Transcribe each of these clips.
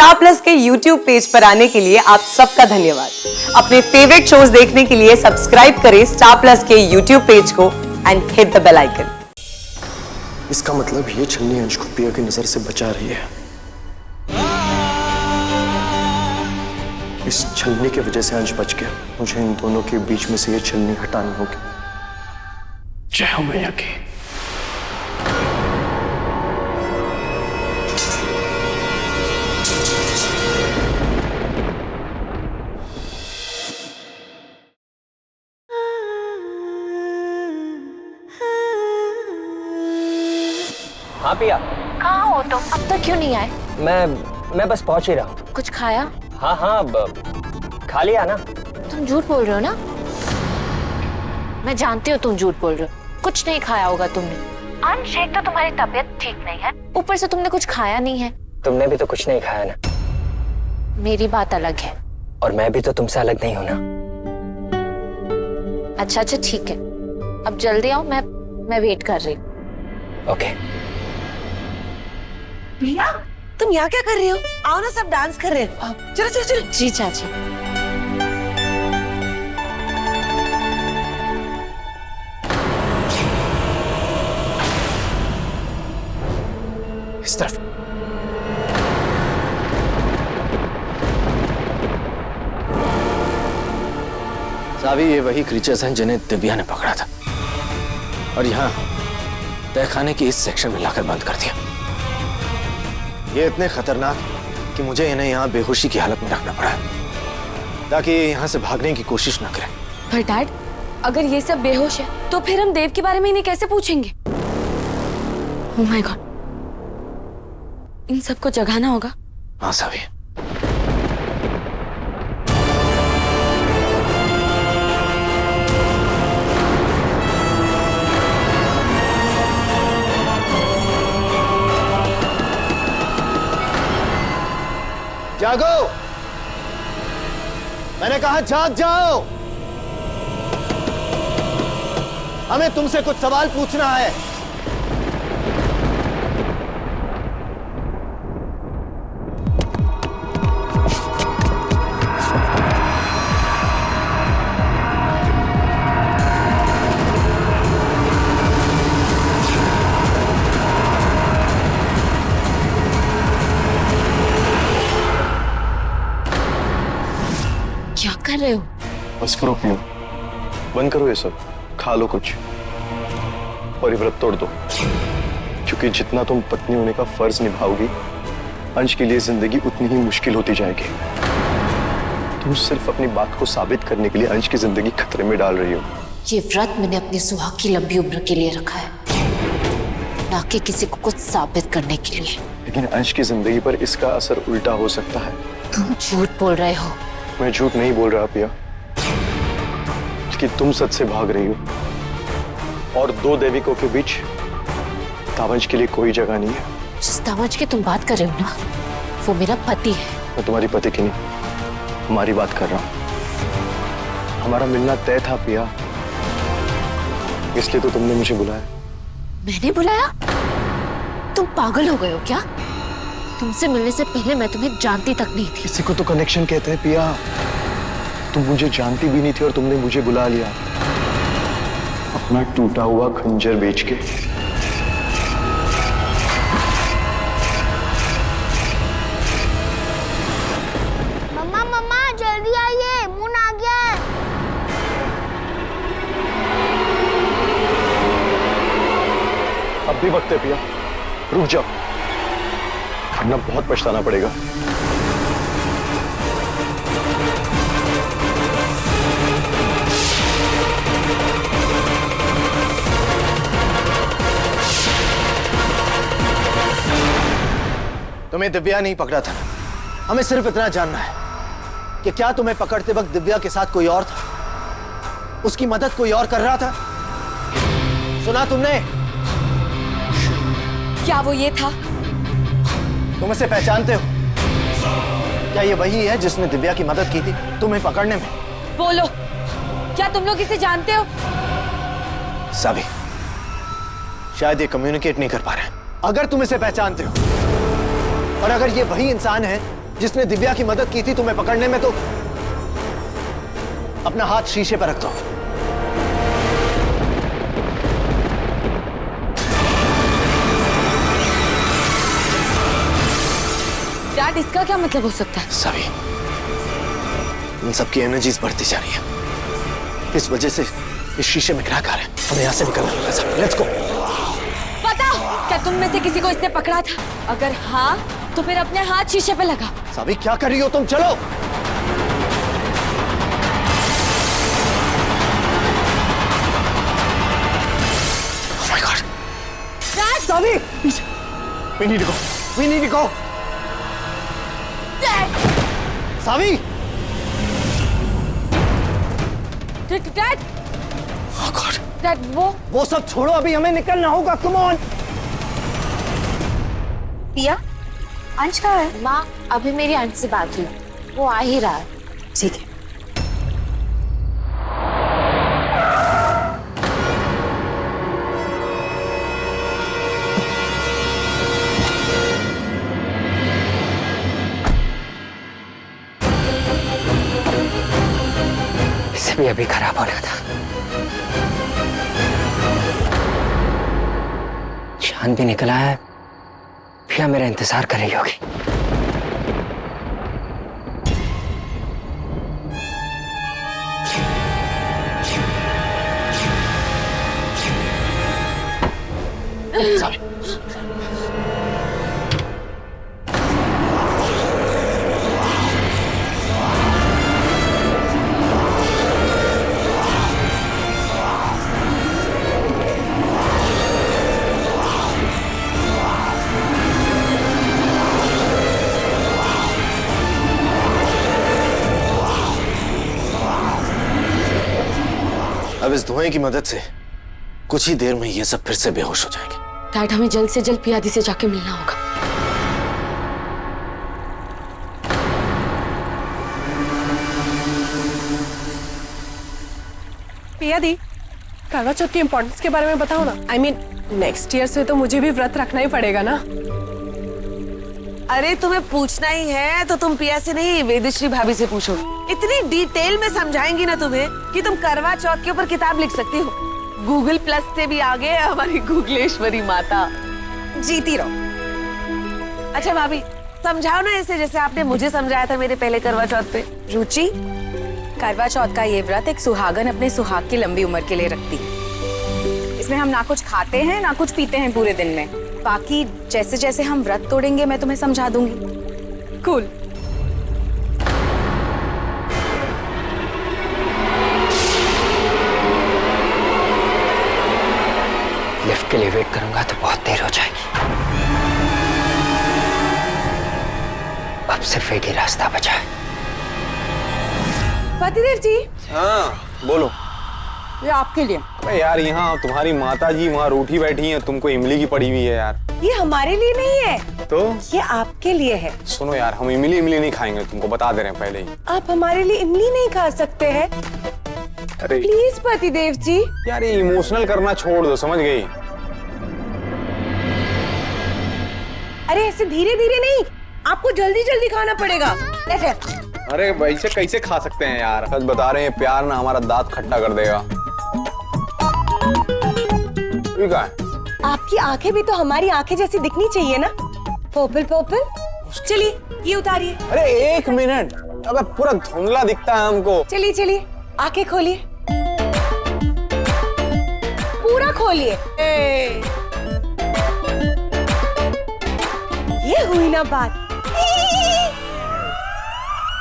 Star plus के YouTube page पर आने के लिए आप सबका धन्यवाद। अपने फेवरेट शोज देखने के लिए सब्सक्राइब करें स्टार प्लस के YouTube पेज को and hit the bell icon. इसका मतलब ये छन्नी अंश को पिया की नजर से बचा रही है। इस छन्नी की वजह से अंश बच गया। मुझे इन दोनों के बीच में से ये छन्नी हटानी होगी। जय हो मैया की। हाँ पिया, कहाँ हो तुम? अब तक क्यों नहीं आए? मैं बस पहुंच ही रहा हूँ। कुछ खाया? हाँ, खा लिया ना। तुम झूठ बोल रहे हो ना? मैं जानती हूँ तुम झूठ बोल रहे हो। कुछ नहीं खाया होगा तुमने। अंश, एक तो तुम्हारी तबीयत ठीक नहीं है, ऊपर से तुमने कुछ खाया नहीं है। तुमने भी तो कुछ नहीं खाया ना। मेरी बात अलग है। और मैं भी तो तुमसे अलग नहीं हूँ ना। अच्छा ठीक है, अब जल्दी आओ, मैं वेट कर रही हूँ। ओके। प्रिया, तुम यहाँ क्या कर रही हो? आओ ना, सब डांस कर रहे हैं। चलो चलो चलो। जी चाची। इस तरफ। सावी, ये वही क्रीचर्स हैं जिन्हें दिव्या ने पकड़ा था और यहाँ तहखाने की इस सेक्शन में लाकर बंद कर दिया। ये इतने खतरनाक कि मुझे इन्हें यहाँ बेहोशी की हालत में रखना पड़ा ताकि ये यहाँ से भागने की कोशिश न करें। पर डैड, अगर ये सब बेहोश है तो फिर हम देव के बारे में इन्हें कैसे पूछेंगे? ओह माय गॉड, इन सबको जगाना होगा। हाँ सावी। जागो, मैंने कहा जाग जाओ। हमें तुमसे कुछ सवाल पूछना है। क्या कर रहे हो? बस करो पियो, बंद करो ये सब, खा लो कुछ और ये व्रत तोड़ दो। क्योंकि जितना तुम पत्नी होने का फर्ज निभाओगी, अंश के लिए जिंदगी उतनी ही मुश्किल होती जाएगी। तुम सिर्फ अपनी बात को साबित करने के लिए अंश की जिंदगी खतरे में डाल रही हो। ये व्रत मैंने अपनी सुहाग की लंबी उम्र के लिए रखा है, ना कि किसी को कुछ साबित करने के लिए। लेकिन अंश की जिंदगी पर इसका असर उल्टा हो सकता है। तुम झूठ बोल रहे हो। मैं झूठ नहीं बोल रहा पिया, कि तुम सच से भाग रही हो और दो देविकों के बीच तावंश के लिए कोई जगह नहीं है। जिस तावंश की तुम बात कर रहे हो ना, वो मेरा पति है। मैं तुम्हारी पति की नहीं, हमारी बात कर रहा हूं। हमारा मिलना तय था पिया, इसलिए तो तुमने मुझे बुलाया। मैंने बुलाया? तुम पागल हो गए हो क्या? तुमसे मिलने से पहले मैं तुम्हें जानती तक नहीं थी। इसी को तो कनेक्शन कहते हैं पिया। तुम मुझे जानती भी नहीं थी और तुमने मुझे बुला लिया, अपना टूटा हुआ खंजर बेच के। मम्मा मम्मा जल्दी आइए, मुन आ गया है। अब भी वक्त है पिया, रुक जाओ, वरना बहुत पछताना पड़ेगा। तुम्हें दिव्या नहीं पकड़ा था, हमें सिर्फ इतना जानना है कि क्या तुम्हें पकड़ते वक्त दिव्या के साथ कोई और था? उसकी मदद कोई और कर रहा था? सुना तुमने? क्या वो ये था? तुम इसे पहचानते हो? क्या ये वही है जिसने दिव्या की मदद की थी तुम्हें पकड़ने में? बोलो, क्या तुम लोग इसे जानते हो? सावी, शायद ये कम्युनिकेट नहीं कर पा रहे। अगर तुम इसे पहचानते हो और अगर ये वही इंसान है जिसने दिव्या की मदद की थी तुम्हें पकड़ने में, तो अपना हाथ शीशे पर रख दो। डैड, इसका क्या मतलब हो सकता है? सभी इन सबकी एनर्जीज बढ़ती जा रही है। इस वजह से इस शीशे में क्रैक आ रहा है। हमें यहाँ से निकलना होगा सभी। Let's go. बताओ, क्या तुम में से किसी को इसने पकड़ा था? अगर हाँ, तो फिर अपने हाथ शीशे पे लगा। सभी क्या कर रही हो तुम? चलो। Oh my God. सभी, we need to go. We need to go. Saavi! Dad! Oh God. Dad, वो सब छोड़ो, अभी हमें निकलना होगा। Come on. पिया, अंश कहाँ है? माँ, अभी मेरी अंश से बात हुई, वो आ ही रहा है। ठीक है। इससे भी अभी खराब होना था। चांद भी निकला है, पिया मेरा इंतजार कर रही होगी। अब इस धुएं की मदद से कुछ ही देर में ये सब फिर से बेहोश हो जाएंगे। डैड, हमें जल्द से जल्द पियादी से जाके मिलना होगा। पियादी, करवा चौथ की इम्पोर्टेंस के बारे में बताओ ना। I mean, नेक्स्ट ईयर से तो मुझे भी व्रत रखना ही पड़ेगा ना। अरे तुम्हें पूछना ही है तो तुम पिया से नहीं, वेदश्री भाभी से पूछो। इतनी डिटेल में समझाएंगी ना तुम्हें कि तुम करवा चौथ के ऊपर किताब लिख सकती हो। गूगल प्लस से भी आगे है हमारी गूगलेश्वरी माता। जीती रहो। अच्छा भाभी, समझाओ ना ऐसे जैसे आपने मुझे समझाया था मेरे पहले करवा चौथ पे। रुचि, करवा चौथ का ये व्रत एक सुहागन अपने सुहाग की लंबी उम्र के लिए रखती है। इसमें हम ना कुछ खाते हैं ना कुछ पीते हैं पूरे दिन में। बाकी जैसे जैसे हम व्रत तोड़ेंगे मैं तुम्हें समझा दूंगी। कूल। लिफ्ट के लिए वेट करूंगा तो बहुत देर हो जाएगी। अब सिर्फ एक ही रास्ता बचा है। पतिदेव जी, हाँ बोलो। ये आपके लिए। अबे यार, यहाँ तुम्हारी माता जी वहाँ रूठी बैठी हैं, तुमको इमली की पड़ी हुई है यार। ये हमारे लिए नहीं है तो ये आपके लिए है। सुनो यार, हम इमली नहीं खाएंगे, तुमको बता दे रहे हैं पहले ही। आप हमारे लिए इमली नहीं खा सकते हैं। अरे प्लीज पतिदेव जी। यार, ये इमोशनल करना छोड़ दो, समझ गई? अरे ऐसे धीरे धीरे नहीं, आपको जल्दी जल्दी खाना पड़ेगा। ऐसे। अरे वैसे कैसे खा सकते हैं यार? सच बता रहे हैं, प्यार ना हमारा दांत खट्टा कर देगा। ठीक है। आपकी आंखें भी तो हमारी आंखें जैसी दिखनी चाहिए ना। Purple purple. चलिए ये उतारिए। अरे एक मिनट, अबे पूरा धुंधला दिखता है हमको। चलिए चलिए, आंखें खोलिए, पूरा खोलिए। ये हुई ना बात।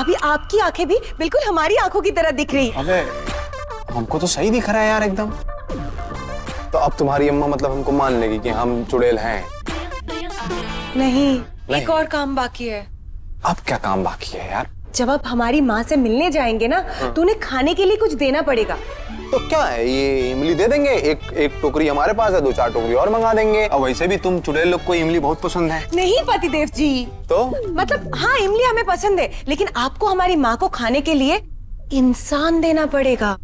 अभी आपकी आंखें भी बिल्कुल हमारी आंखों की तरह दिख रही है। अबे हमको तो सही दिख रहा है यार एकदम। तो अब तुम्हारी अम्मा मतलब हमको मान लेगी कि हम चुड़ैल हैं? नहीं, एक और काम बाकी है। अब क्या काम बाकी है यार? जब आप हमारी माँ से मिलने जाएंगे ना, तो उन्हें खाने के लिए कुछ देना पड़ेगा। तो क्या है, ये इमली दे देंगे। एक टोकरी हमारे पास है, 2-4 टोकरी और मंगा देंगे। और वैसे भी तुम चुड़ैल लोग को इमली बहुत पसंद है। नहीं पतिदेव जी। तो मतलब हाँ, इमली हमें पसंद है, लेकिन आपको हमारी माँ को खाने के लिए इंसान देना पड़ेगा।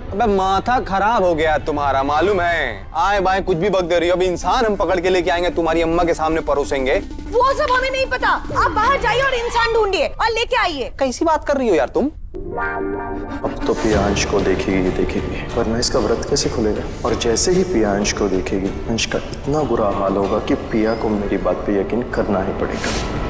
अबे माथा खराब हो गया तुम्हारा, मालूम है? आए बाएं कुछ भी बक दे रही हो। अभी इंसान हम पकड़ के लेके आएंगे, तुम्हारी अम्मा के सामने परोसेंगे। वो सब हमें नहीं पता। आप बाहर जाइए और इंसान ढूंढिए और लेके आइए। कैसी बात कर रही हो यार तुम? अब तो पियांश को देखेगी, वरना इसका व्रत कैसे खुलेगा? और जैसे ही पियांश को देखेगी, अंश का इतना बुरा हाल होगा कि पिया को मेरी बात पे यकीन करना ही पड़ेगा।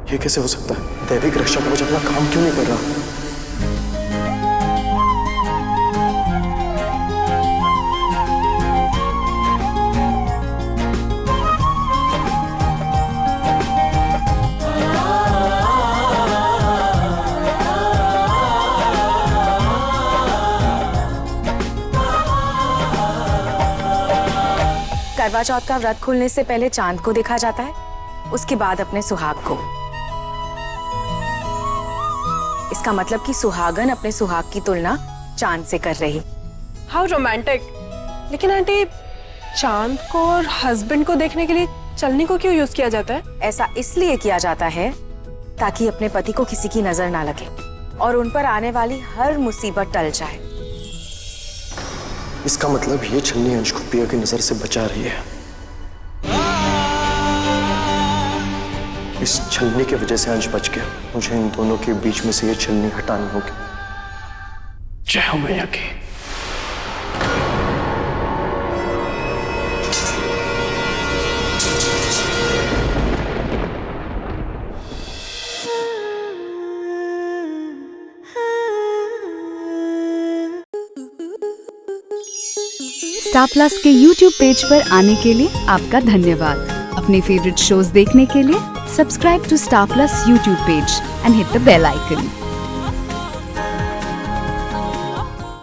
ये कैसे हो सकता है? दैविक रक्षा कवच अपना काम क्यों नहीं कर रहा? करवा चौथ का व्रत खुलने से पहले चांद को देखा जाता है, उसके बाद अपने सुहाग को। इसका मतलब कि सुहागन अपने सुहाग की तुलना चांद से कर रही। How romantic. लेकिन आंटी, चांद को और हस्बैंड को देखने के लिए चलनी को क्यों यूज किया जाता है? ऐसा इसलिए किया जाता है ताकि अपने पति को किसी की नजर ना लगे और उन पर आने वाली हर मुसीबत टल जाए। इसका मतलब ये छलनी अंश को पिया की नजर से बचा रही है। इस छलनी की वजह से अंश बच गया। मुझे इन दोनों के बीच में से ये छलनी हटानी होगी। जय हो मैया की। स्टार प्लस के YouTube पेज पर आने के लिए आपका धन्यवाद। अपने फेवरेट शोज देखने के लिए subscribe to star plus YouTube page and hit the bell icon.